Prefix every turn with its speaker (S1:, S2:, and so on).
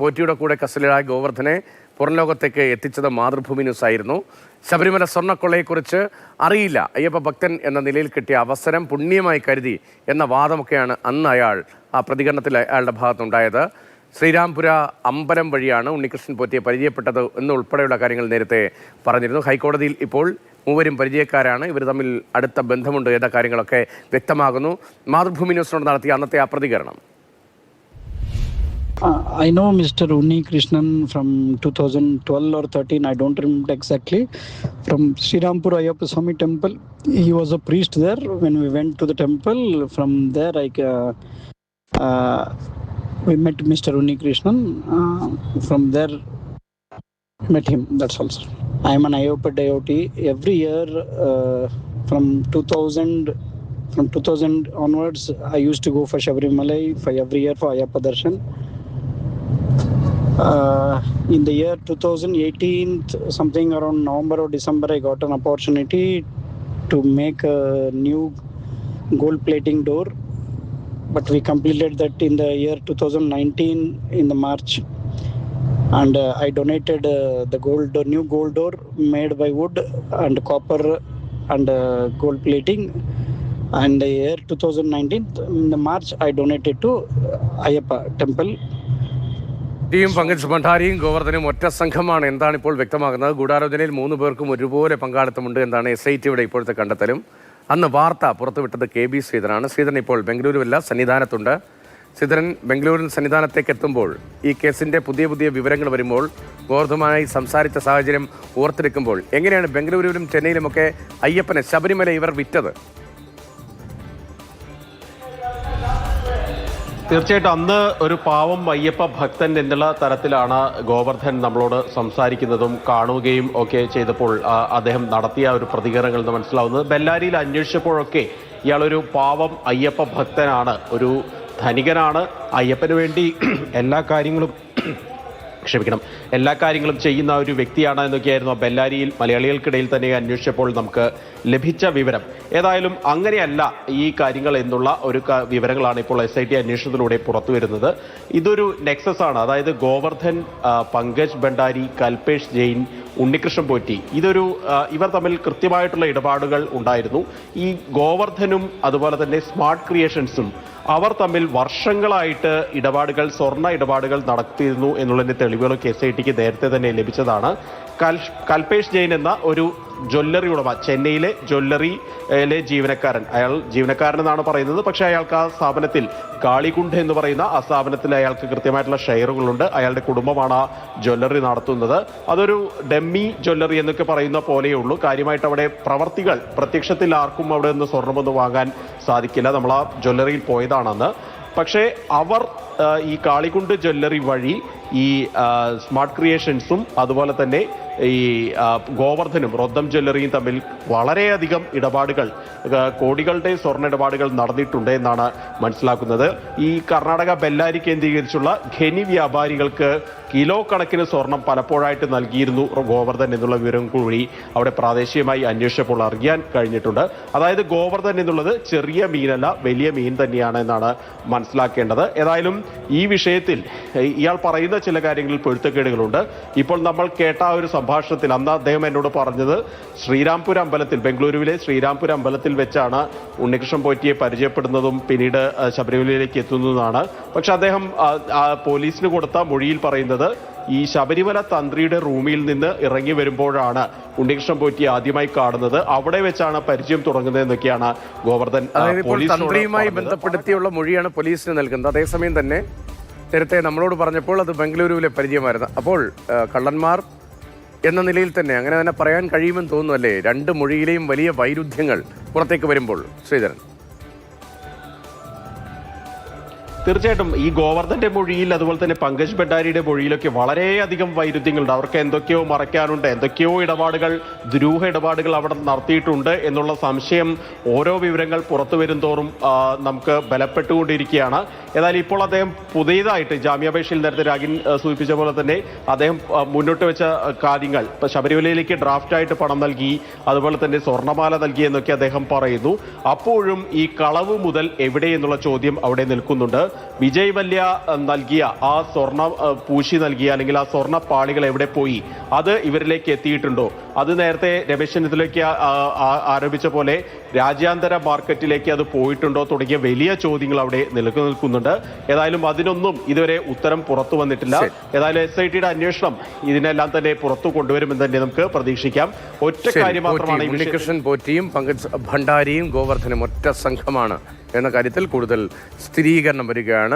S1: പോറ്റിയുടെ കൂടെ കസ്റ്റഡിയിലായ ഗോവർദ്ധനെ പുറംലോകത്തേക്ക് എത്തിച്ചത് മാതൃഭൂമി ന്യൂസ് ആയിരുന്നു. ശബരിമല സ്വർണ്ണക്കൊള്ളയെക്കുറിച്ച് അറിയില്ല, അയ്യപ്പ ഭക്തൻ എന്ന നിലയിൽ കിട്ടിയ അവസരം പുണ്യമായി കരുതി എന്ന വാദമൊക്കെയാണ് അന്ന് ആ പ്രതികരണത്തിൽ അയാളുടെ ഭാഗത്തുണ്ടായത്. ശ്രീരാംപുര അമ്പലം വഴിയാണ് ഉണ്ണികൃഷ്ണൻ പോറ്റിയെ പരിചയപ്പെട്ടത് എന്നുൾപ്പെടെയുള്ള കാര്യങ്ങൾ നേരത്തെ പറഞ്ഞിരുന്നു. ഹൈക്കോടതിയിൽ ഇപ്പോൾ മൂവരും പരിചയക്കാരാണ്, ഇവർ തമ്മിൽ അടുത്ത ബന്ധമുണ്ട് എന്ന കാര്യങ്ങളൊക്കെ വ്യക്തമാകുന്നു. മാതൃഭൂമി ന്യൂസിനോട് നടത്തിയ അന്നത്തെ ആ പ്രതികരണം.
S2: I know Mr. Unni Krishnan from 2012 or 13, I don't remember exactly, from Srirampur Ayyappa Swami temple. He was a priest there. When we went to the temple, from there we met Mr. Unni Krishnan. From there, met him. That's all, sir. I am an Ayyappa devotee. Every year, from 2000 onwards, I used to go for Shabarimalai for every year for Ayyappa Darshan. In the year 2018, something around November or December, I got an opportunity to make a new gold plating door, but we completed that in the year 2019 in the March, and I donated the new gold door made by wood and copper and gold plating. And the year 2019 in the March, I donated to Ayyappa temple.
S1: Team Pankaj ഭണ്ഡാരിയും ഗോവർദ്ധനും ഒറ്റ സംഘമാണ് എന്താണ് ഇപ്പോൾ വ്യക്തമാകുന്നത്. ഗൂഢാലോചനയിൽ 3 പേർക്കും ഒരുപോലെ പങ്കാളിത്തമുണ്ട് എന്നാണ് SITയുടെ ഇപ്പോഴത്തെ കണ്ടെത്തലും. അന്ന് വാർത്ത പുറത്തുവിട്ടത് KB ശ്രീധരനാണ്. ശ്രീധരൻ ഇപ്പോൾ ബംഗളൂരുവല്ല, സന്നിധാനത്തുണ്ട്. ശ്രീധരൻ, ബംഗളൂരിൽ സന്നിധാനത്തേക്ക് എത്തുമ്പോൾ ഈ കേസിൻ്റെ പുതിയ വിവരങ്ങൾ വരുമ്പോൾ ഗോവർദ്ധനുമായി സംസാരിച്ച സാഹചര്യം ഓർത്തെടുക്കുമ്പോൾ എങ്ങനെയാണ് ബംഗളൂരുവിലും ചെന്നൈയിലുമൊക്കെ അയ്യപ്പനെ ശബരിമല ഇവർ വിറ്റത്?
S3: തീർച്ചയായിട്ടും അന്ന് ഒരു പാവം അയ്യപ്പ ഭക്തൻ എന്നുള്ള തരത്തിലാണ് ഗോവർദ്ധൻ നമ്മളോട് സംസാരിക്കുന്നതും കാണുകയും ഒക്കെ ചെയ്തപ്പോൾ അദ്ദേഹം നടത്തിയ ഒരു പ്രതികരണങ്ങൾ മനസ്സിലാവുന്നത്. ബെല്ലാരിയിൽ അന്വേഷിച്ചപ്പോഴൊക്കെ ഇയാളൊരു പാവം അയ്യപ്പ ഭക്തനാണ്, ഒരു ധനികനാണ്, അയ്യപ്പന് വേണ്ടി എല്ലാ കാര്യങ്ങളും ചെയ്യുന്ന ഒരു വ്യക്തിയാണ് എന്നൊക്കെയായിരുന്നു ബെല്ലാരിയിൽ മലയാളികൾക്കിടയിൽ തന്നെ അന്വേഷിച്ചപ്പോൾ നമുക്ക് ലഭിച്ച വിവരം. ഏതായാലും അങ്ങനെയല്ല ഈ കാര്യങ്ങൾ എന്നുള്ള ഒരു വിവരങ്ങളാണ് ഇപ്പോൾ SIT അന്വേഷണത്തിലൂടെ പുറത്തു വരുന്നത്. ഇതൊരു നെക്സസ് ആണ്, അതായത് ഗോവർദ്ധൻ, പങ്കജ് ഭണ്ഡാരി, കൽപേഷ് ജെയിൻ, ഉണ്ണികൃഷ്ണൻ പോറ്റി, ഇവർ തമ്മിൽ കൃത്യമായിട്ടുള്ള ഇടപാടുകൾ ഉണ്ടായിരുന്നു. ഈ ഗോവർദ്ധനും അതുപോലെ തന്നെ സ്മാർട്ട് ക്രിയേഷൻസും അവർ തമ്മിൽ വർഷങ്ങളായിട്ട് സ്വർണ്ണ ഇടപാടുകൾ നടത്തിയിരുന്നു എന്നുള്ളതിന്റെ തെളിവുകളൊക്കെ SITക്ക് നേരത്തെ തന്നെ ലഭിച്ചതാണ്. കൽപേഷ് ജെയിൻ എന്ന ഒരു ജ്വല്ലറി ഉടമ, ചെന്നൈയിലെ ജ്വല്ലറിയിലെ ജീവനക്കാരൻ, അയാൾ ജീവനക്കാരനെന്നാണ് പറയുന്നത്, പക്ഷേ അയാൾക്ക് ആ സ്ഥാപനത്തിൽ കാളികുണ്ഠ എന്ന് പറയുന്ന ആ സ്ഥാപനത്തിൽ അയാൾക്ക് കൃത്യമായിട്ടുള്ള ഷെയറുകളുണ്ട്. അയാളുടെ കുടുംബമാണ് ആ ജ്വല്ലറി നടത്തുന്നത്. അതൊരു ഡമ്മി ജ്വല്ലറി എന്നൊക്കെ പറയുന്ന പോലെയേ ഉള്ളൂ. കാര്യമായിട്ട് അവിടെ പ്രത്യക്ഷത്തിൽ ആർക്കും അവിടെ നിന്ന് സ്വർണ്ണമൊന്നും വാങ്ങാൻ സാധിക്കില്ല. നമ്മൾ ആ ജ്വല്ലറിയിൽ പോയതാണെന്ന്. പക്ഷേ അവർ ഈ കാളികുണ്ട് ജ്വല്ലറി വഴി ഈ സ്മാർട്ട് ക്രിയേഷൻസും അതുപോലെ തന്നെ ഈ ഗോവർദ്ധനും റൊദ്ദം ജ്വല്ലറിയും തമ്മിൽ വളരെയധികം കോടികളുടെ സ്വർണ്ണ ഇടപാടുകൾ നടന്നിട്ടുണ്ട് എന്നാണ് മനസ്സിലാക്കുന്നത്. ഈ കർണാടക ബെല്ലാരി കേന്ദ്രീകരിച്ചുള്ള ഖനി വ്യാപാരികൾക്ക് കിലോ കണക്കിന് സ്വർണം പലപ്പോഴായിട്ട് നൽകിയിരുന്നു ഗോവർദ്ധൻ എന്നുള്ള വിവരം കൂടി അവിടെ പ്രാദേശികമായി അന്വേഷിച്ചപ്പോൾ അറിയാൻ കഴിഞ്ഞിട്ടുണ്ട്. അതായത് ഗോവർദ്ധൻ എന്നുള്ളത് ചെറിയ മീനല്ല, വലിയ മീൻ തന്നെയാണ് എന്നാണ് മനസ്സിലാക്കേണ്ടത്. ഏതായാലും ഈ വിഷയത്തിൽ ഇയാൾ പറയുന്ന ചില കാര്യങ്ങളിൽ പൊരുത്തക്കേടുകളുണ്ട്. ഇപ്പോൾ നമ്മൾ കേട്ട ആ ഒരു സംഭാഷണത്തിൽ അന്ന് അദ്ദേഹം എന്നോട് പറഞ്ഞത് ശ്രീരാംപുര അമ്പലത്തിൽ, ബംഗളൂരുവിലെ ശ്രീരാംപുര അമ്പലത്തിൽ വെച്ചാണ് ഉണ്ണികൃഷ്ണൻ പോറ്റിയെ പരിചയപ്പെടുന്നതും പിന്നീട് ശബരിമലയിലേക്ക് എത്തുന്നതാണ്. പക്ഷെ അദ്ദേഹം പോലീസിന് കൊടുത്ത മൊഴിയിൽ പറയുന്നത് ഈ ശബരിമല തന്ത്രിയുടെ റൂമിൽ നിന്ന് ഇറങ്ങി വരുമ്പോഴാണ് ഉണ്ണികൃഷ്ണൻ പോറ്റിയെ ആദ്യമായി കാണുന്നത്, അവിടെ വെച്ചാണ് പരിചയം തുടങ്ങുന്നത് എന്നൊക്കെയാണ് ഗോവർദ്ധൻ
S1: തന്ത്രിയുമായി ബന്ധപ്പെടുത്തിയുള്ള മൊഴിയാണ് പോലീസിന് നൽകുന്നത്. അതേസമയം തന്നെ നേരത്തെ നമ്മളോട് പറഞ്ഞപ്പോൾ അത് ബംഗളൂരുവിലെ പരിചയമായിരുന്നു. അപ്പോൾ കള്ളന്മാർ എന്ന നിലയിൽ തന്നെ അങ്ങനെ തന്നെ പറയാൻ കഴിയുമെന്ന് തോന്നുന്നു അല്ലേ? 2 മൊഴിയിലെയും വലിയ വൈരുദ്ധ്യങ്ങൾ പുറത്തേക്ക് വരുമ്പോൾ ശ്രീധരൻ.
S3: തീർച്ചയായിട്ടും ഈ ഗോവർദ്ധന്റെ മൊഴിയിൽ അതുപോലെ തന്നെ പങ്കജ് ഭണ്ഡാരിയുടെ മൊഴിയിലൊക്കെ വളരെയധികം വൈരുദ്ധ്യങ്ങളുണ്ട്. അവർക്ക് എന്തൊക്കെയോ മറയ്ക്കാനുണ്ട്, എന്തൊക്കെയോ ദുരൂഹ ഇടപാടുകൾ അവിടെ നടത്തിയിട്ടുണ്ട് എന്നുള്ള സംശയം ഓരോ വിവരങ്ങൾ പുറത്തു വരും തോറും നമുക്ക് ബലപ്പെട്ടുകൊണ്ടിരിക്കുകയാണ്. ഏതായാലും ഇപ്പോൾ അദ്ദേഹം പുതിയതായിട്ട് ജാമ്യാപേക്ഷയിൽ നേരത്തെ രാഗിൻ സൂചിപ്പിച്ച പോലെ തന്നെ അദ്ദേഹം മുന്നോട്ട് വെച്ച കാര്യങ്ങൾ, ഇപ്പൊ ശബരിമലയിലേക്ക് ഡ്രാഫ്റ്റായിട്ട് പണം നൽകി, അതുപോലെ തന്നെ സ്വർണ്ണമാല നൽകി എന്നൊക്കെ അദ്ദേഹം പറയുന്നു. അപ്പോഴും ഈ കളവ് മുതൽ എവിടെ എന്നുള്ള ചോദ്യം അവിടെ നിൽക്കുന്നുണ്ട്. വിജയ് മല്യ നൽകിയ ആ സ്വർണ്ണ പൂശി നൽകിയ അല്ലെങ്കിൽ ആ സ്വർണ്ണ പാളികൾ എവിടെ പോയി, അത് ഇവരിലേക്ക് എത്തിയിട്ടുണ്ടോ? അത് നേരത്തെ രമേശ് ചെന്നിത്തലയ്ക്ക് ആരോപിച്ച പോലെ രാജ്യാന്തര മാർക്കറ്റിലേക്ക് അത് പോയിട്ടുണ്ടോ തുടങ്ങിയ വലിയ ചോദ്യങ്ങൾ അവിടെ നിൽക്കുന്നുണ്ട്. ഏതായാലും അതിനൊന്നും ഇതുവരെ ഉത്തരം പുറത്തു വന്നിട്ടില്ല. ഏതായാലും SITയുടെ അന്വേഷണം ഇതിനെല്ലാം തന്നെ പുറത്തു കൊണ്ടുവരുമെന്ന് തന്നെ നമുക്ക് പ്രതീക്ഷിക്കാം. ഒറ്റ കാര്യം മാത്രമാണ്
S1: ഉണ്ണികൃഷ്ണൻ പോറ്റിയും പങ്കജ് ഭണ്ഡാരിയും ഗോവർദ്ധനും ഒറ്റ സംഘമാണ് എന്ന കാര്യത്തിൽ കൂടുതൽ സ്ഥിരീകരണം വരികയാണ്.